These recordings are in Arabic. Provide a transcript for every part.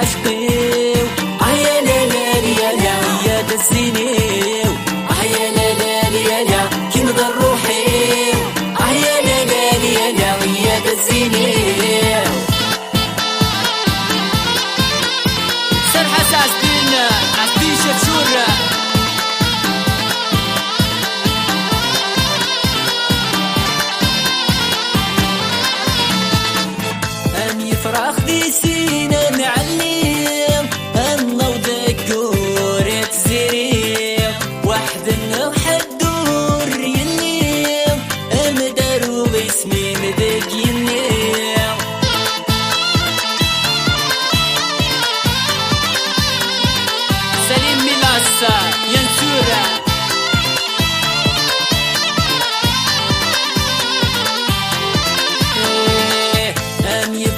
العشقيو يا لا لا يا لا يا دزينيو يا لا لا يا لا كي نضر روحي يا لا لا يا لا يا دزينيو سر حساس بينا عالدين شفشورة يفرح دي سينا معلم النوض الجورة زريم واحد النوحة الدور يليم مدارو باسمي مدق يليم سليم ملاسة ينسورة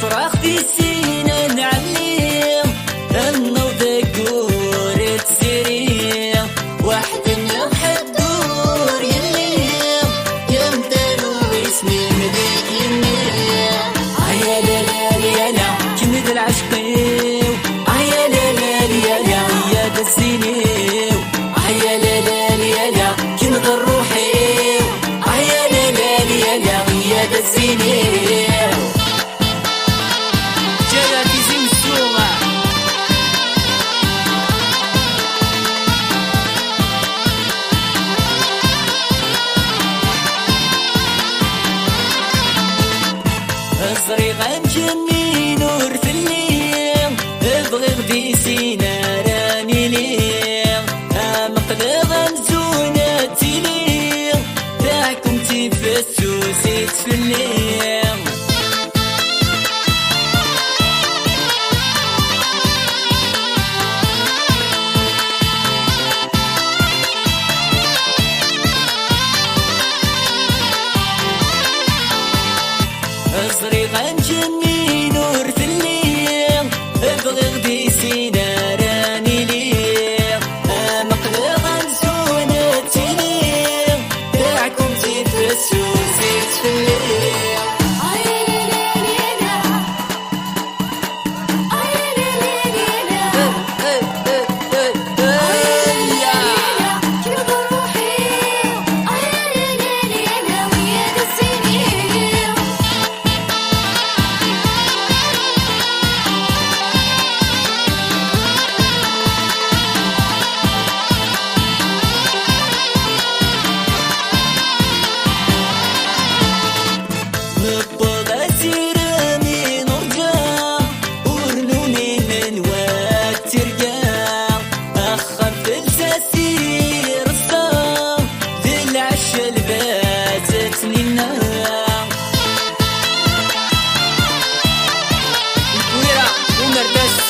يفرح في سينا نعلم النوض الجورة زريم واحد النوحة الدور يليم يمدلو باسمي مدق يليم يا لا لا يا لا كمد العشقيو يا لا لا يا لا يا دزينيو يا لا لا يا لا كمد الروحي يا لا لا يا لا يا دزينيو صريغ نجني نور في الليل ابغي غدي سينا راني ليل مقلغ نزونة تليل تاعكم تفسو زيت في الليل صريغ نجني نور في الليل ابغي غدي سينا راني ليل مقلغ نزونة تليل تاعكم تفسو زيت في الليل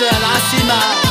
العاصمة